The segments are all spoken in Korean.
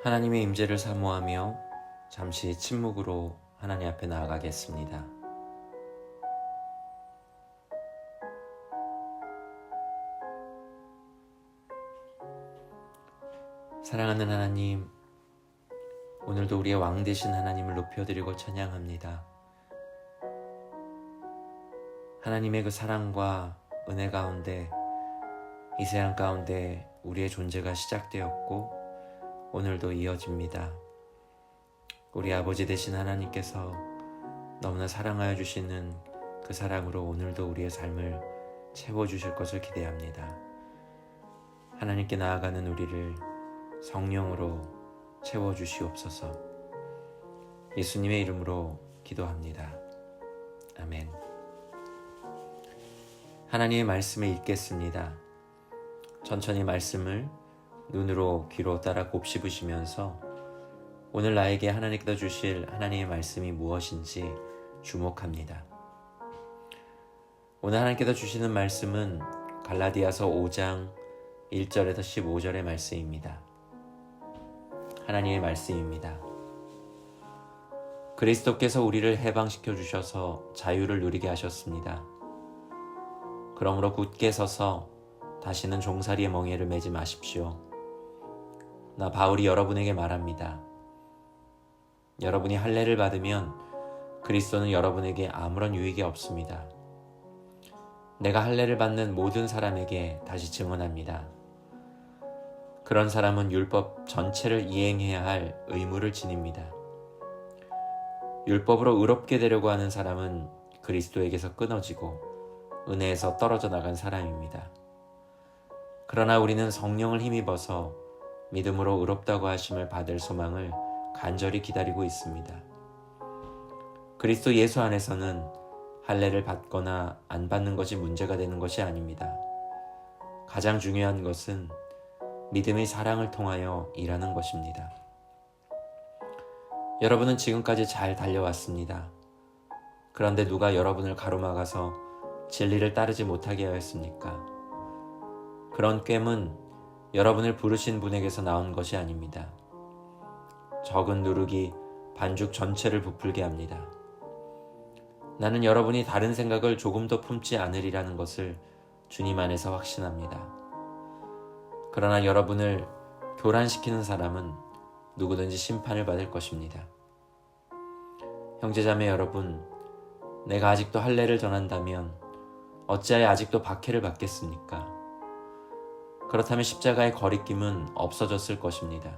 하나님의 임재를 사모하며 잠시 침묵으로 하나님 앞에 나아가겠습니다. 사랑하는 하나님, 오늘도 우리의 왕 되신 하나님을 높여드리고 찬양합니다. 하나님의 그 사랑과 은혜 가운데 이 세상 가운데 우리의 존재가 시작되었고 오늘도 이어집니다. 우리 아버지 되신 하나님께서 너무나 사랑하여 주시는 그 사랑으로 오늘도 우리의 삶을 채워주실 것을 기대합니다. 하나님께 나아가는 우리를 성령으로 채워주시옵소서. 예수님의 이름으로 기도합니다. 아멘. 하나님의 말씀을 읽겠습니다. 천천히 말씀을 눈으로 귀로 따라 곱씹으시면서 오늘 나에게 하나님께서 주실 하나님의 말씀이 무엇인지 주목합니다. 오늘 하나님께서 주시는 말씀은 갈라디아서 5장 1절에서 15절의 말씀입니다. 하나님의 말씀입니다. 그리스도께서 우리를 해방시켜 주셔서 자유를 누리게 하셨습니다. 그러므로 굳게 서서 다시는 종살이의 멍에를 매지 마십시오. 나 바울이 여러분에게 말합니다. 여러분이 할례를 받으면 그리스도는 여러분에게 아무런 유익이 없습니다. 내가 할례를 받는 모든 사람에게 다시 증언합니다. 그런 사람은 율법 전체를 이행해야 할 의무를 지닙니다. 율법으로 의롭게 되려고 하는 사람은 그리스도에게서 끊어지고 은혜에서 떨어져 나간 사람입니다. 그러나 우리는 성령을 힘입어서 믿음으로 의롭다고 하심을 받을 소망을 간절히 기다리고 있습니다. 그리스도 예수 안에서는 할례를 받거나 안 받는 것이 문제가 되는 것이 아닙니다. 가장 중요한 것은 믿음의 사랑을 통하여 일하는 것입니다. 여러분은 지금까지 잘 달려왔습니다. 그런데 누가 여러분을 가로막아서 진리를 따르지 못하게 하였습니까? 그런 꽹은 여러분을 부르신 분에게서 나온 것이 아닙니다. 적은 누룩이 반죽 전체를 부풀게 합니다. 나는 여러분이 다른 생각을 조금 더 품지 않으리라는 것을 주님 안에서 확신합니다. 그러나 여러분을 교란시키는 사람은 누구든지 심판을 받을 것입니다. 형제자매 여러분, 내가 아직도 할례를 전한다면 어찌하여 아직도 박해를 받겠습니까? 그렇다면 십자가의 거리낌은 없어졌을 것입니다.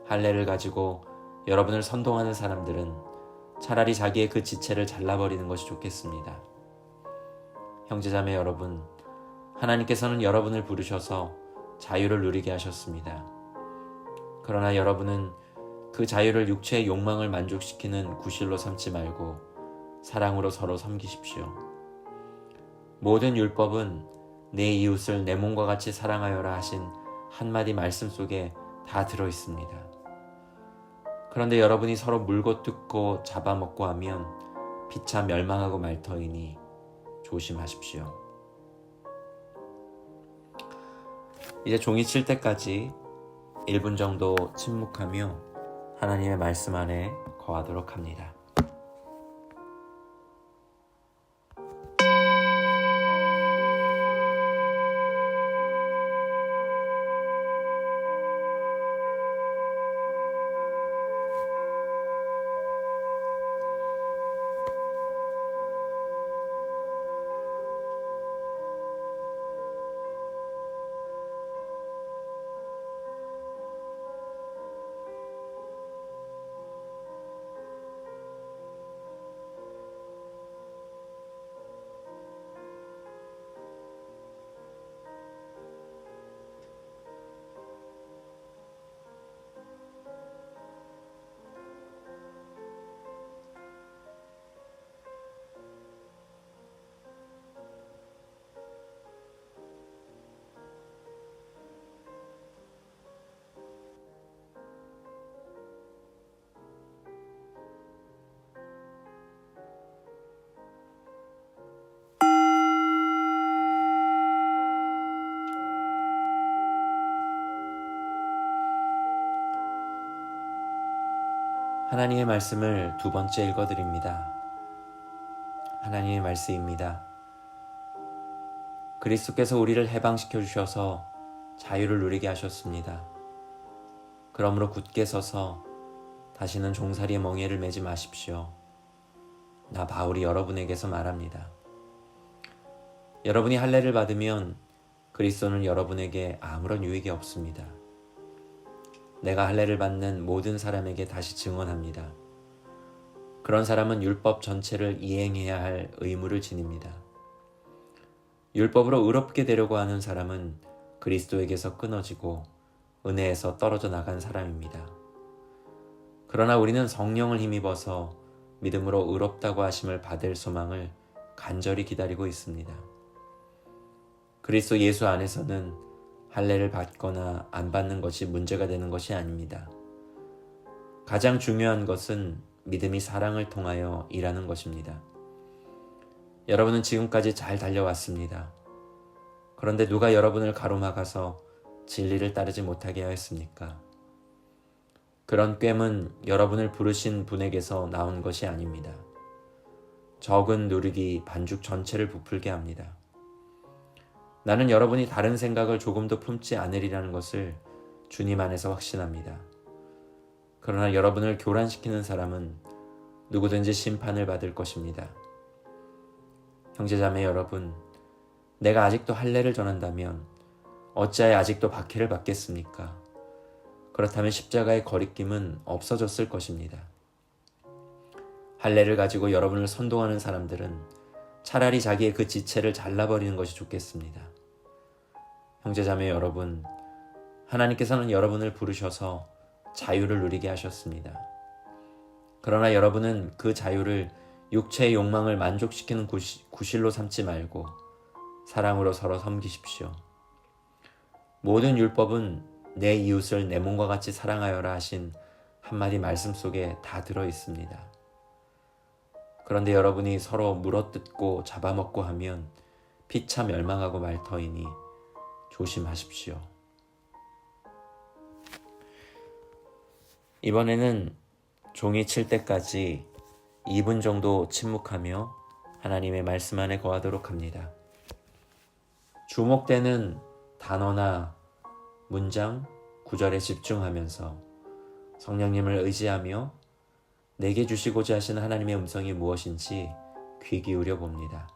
할례를 가지고 여러분을 선동하는 사람들은 차라리 자기의 그 지체를 잘라버리는 것이 좋겠습니다. 형제자매 여러분, 하나님께서는 여러분을 부르셔서 자유를 누리게 하셨습니다. 그러나 여러분은 그 자유를 육체의 욕망을 만족시키는 구실로 삼지 말고 사랑으로 서로 섬기십시오. 모든 율법은 내 이웃을 내 몸과 같이 사랑하여라 하신 한마디 말씀 속에 다 들어있습니다. 그런데 여러분이 서로 물고 뜯고 잡아먹고 하면 피차 멸망하고 말 터이니 조심하십시오. 이제 종이 칠 때까지 1분 정도 침묵하며 하나님의 말씀 안에 거하도록 합니다. 하나님의 말씀을 두 번째 읽어드립니다. 하나님의 말씀입니다. 그리스도께서 우리를 해방시켜 주셔서 자유를 누리게 하셨습니다. 그러므로 굳게 서서 다시는 종살이의 멍에를 매지 마십시오. 나 바울이 여러분에게서 말합니다. 여러분이 할례를 받으면 그리스도는 여러분에게 아무런 유익이 없습니다. 내가 할례를 받는 모든 사람에게 다시 증언합니다. 그런 사람은 율법 전체를 이행해야 할 의무를 지닙니다. 율법으로 의롭게 되려고 하는 사람은 그리스도에게서 끊어지고 은혜에서 떨어져 나간 사람입니다. 그러나 우리는 성령을 힘입어서 믿음으로 의롭다고 하심을 받을 소망을 간절히 기다리고 있습니다. 그리스도 예수 안에서는 할례를 받거나 안 받는 것이 문제가 되는 것이 아닙니다. 가장 중요한 것은 믿음이 사랑을 통하여 일하는 것입니다. 여러분은 지금까지 잘 달려왔습니다. 그런데 누가 여러분을 가로막아서 진리를 따르지 못하게 하였습니까? 그런 꽹은 여러분을 부르신 분에게서 나온 것이 아닙니다. 적은 누룩이 반죽 전체를 부풀게 합니다. 나는 여러분이 다른 생각을 조금도 품지 않으리라는 것을 주님 안에서 확신합니다. 그러나 여러분을 교란시키는 사람은 누구든지 심판을 받을 것입니다. 형제자매 여러분, 내가 아직도 할례를 전한다면 어찌하여 아직도 박해를 받겠습니까? 그렇다면 십자가의 거리낌은 없어졌을 것입니다. 할례를 가지고 여러분을 선동하는 사람들은 차라리 자기의 그 지체를 잘라버리는 것이 좋겠습니다. 형제자매 여러분, 하나님께서는 여러분을 부르셔서 자유를 누리게 하셨습니다. 그러나 여러분은 그 자유를 육체의 욕망을 만족시키는 구실로 삼지 말고 사랑으로 서로 섬기십시오. 모든 율법은 내 이웃을 내 몸과 같이 사랑하여라 하신 한마디 말씀 속에 다 들어 있습니다. 그런데 여러분이 서로 물어뜯고 잡아먹고 하면 피차 멸망하고 말 터이니 조심하십시오. 이번에는 종이 칠 때까지 2분 정도 침묵하며 하나님의 말씀 안에 거하도록 합니다. 주목되는 단어나 문장, 구절에 집중하면서 성령님을 의지하며 내게 주시고자 하시는 하나님의 음성이 무엇인지 귀 기울여 봅니다.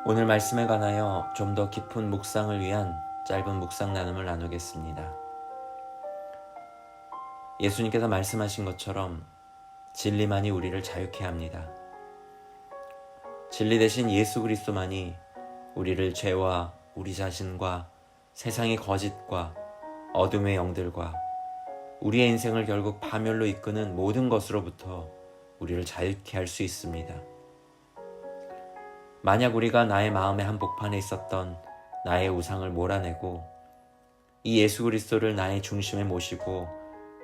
오늘 말씀에 관하여 좀 더 깊은 묵상을 위한 짧은 묵상 나눔을 나누겠습니다. 예수님께서 말씀하신 것처럼 진리만이 우리를 자유케 합니다. 진리 대신 예수 그리스도만이 우리를 죄와 우리 자신과 세상의 거짓과 어둠의 영들과 우리의 인생을 결국 파멸로 이끄는 모든 것으로부터 우리를 자유케 할 수 있습니다. 만약 우리가 나의 마음의 한복판에 있었던 나의 우상을 몰아내고 이 예수 그리스도를 나의 중심에 모시고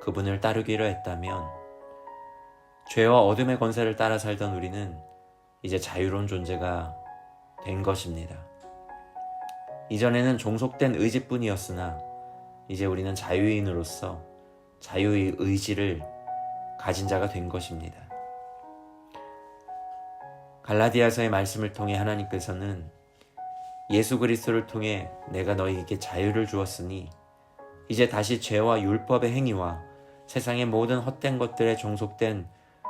그분을 따르기로 했다면 죄와 어둠의 권세를 따라 살던 우리는 이제 자유로운 존재가 된 것입니다. 이전에는 종속된 의지뿐이었으나 이제 우리는 자유인으로서 자유의 의지를 가진 자가 된 것입니다. 갈라디아서의 말씀을 통해 하나님께서는 예수 그리스도를 통해 내가 너희에게 자유를 주었으니 이제 다시 죄와 율법의 행위와 세상의 모든 헛된 것들에 종속된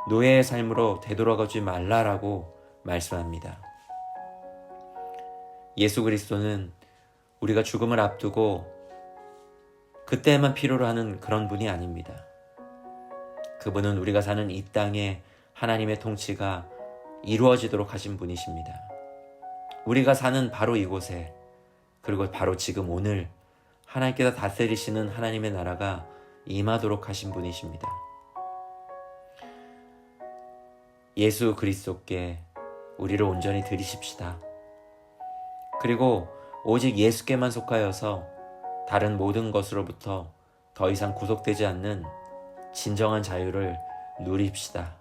노예의 삶으로 되돌아가지 말라라고 말씀합니다. 예수 그리스도는 우리가 죽음을 앞두고 그때만 필요로 하는 그런 분이 아닙니다. 그분은 우리가 사는 이 땅에 하나님의 통치가 이루어지도록 하신 분이십니다. 우리가 사는 바로 이곳에 그리고 바로 지금 오늘 하나님께서 다스리시는 하나님의 나라가 임하도록 하신 분이십니다. 예수 그리스도께 우리를 온전히 드리십시다. 그리고 오직 예수께만 속하여서 다른 모든 것으로부터 더 이상 구속되지 않는 진정한 자유를 누립시다.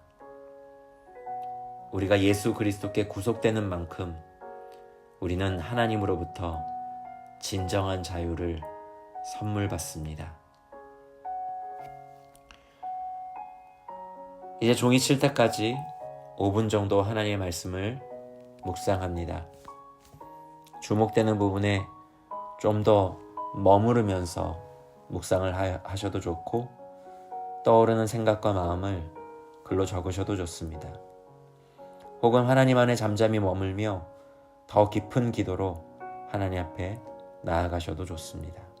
우리가 예수 그리스도께 구속되는 만큼 우리는 하나님으로부터 진정한 자유를 선물 받습니다. 이제 종이 칠 때까지 5분 정도 하나님의 말씀을 묵상합니다. 주목되는 부분에 좀 더 머무르면서 묵상을 하셔도 좋고 떠오르는 생각과 마음을 글로 적으셔도 좋습니다. 혹은 하나님 안에 잠잠히 머물며 더 깊은 기도로 하나님 앞에 나아가셔도 좋습니다.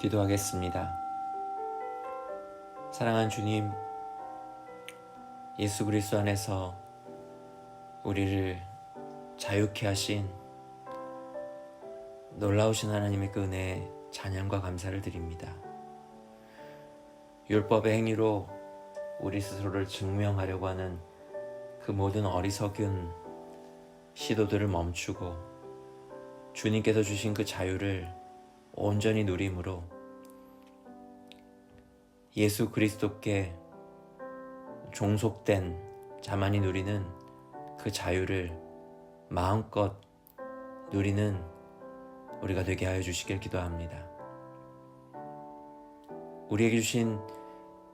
기도하겠습니다. 사랑하는 주님, 예수 그리스도 안에서 우리를 자유케 하신 놀라우신 하나님의 그 은혜에 찬양과 감사를 드립니다. 율법의 행위로 우리 스스로를 증명하려고 하는 그 모든 어리석은 시도들을 멈추고 주님께서 주신 그 자유를 온전히 누림으로 예수 그리스도께 종속된 자만이 누리는 그 자유를 마음껏 누리는 우리가 되게 하여 주시길 기도합니다. 우리에게 주신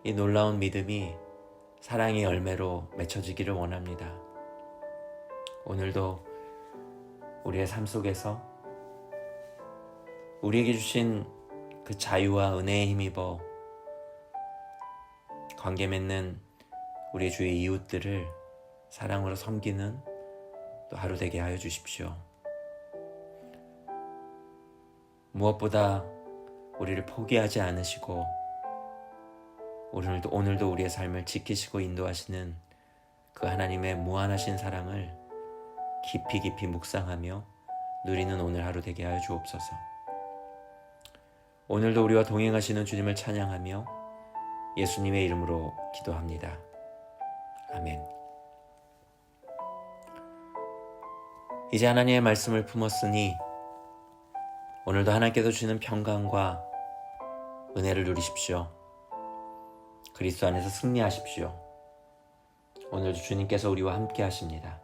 이 놀라운 믿음이 사랑의 열매로 맺혀지기를 원합니다. 오늘도 우리의 삶 속에서 우리에게 주신 그 자유와 은혜에 힘입어 관계 맺는 우리 주의 이웃들을 사랑으로 섬기는 또 하루 되게 하여 주십시오. 무엇보다 우리를 포기하지 않으시고 오늘도 우리의 삶을 지키시고 인도하시는 그 하나님의 무한하신 사랑을 깊이 묵상하며 누리는 오늘 하루 되게 하여 주옵소서. 오늘도 우리와 동행하시는 주님을 찬양하며 예수님의 이름으로 기도합니다. 아멘. 이제 하나님의 말씀을 품었으니 오늘도 하나님께서 주시는 평강과 은혜를 누리십시오. 그리스도 안에서 승리하십시오. 오늘도 주님께서 우리와 함께 하십니다.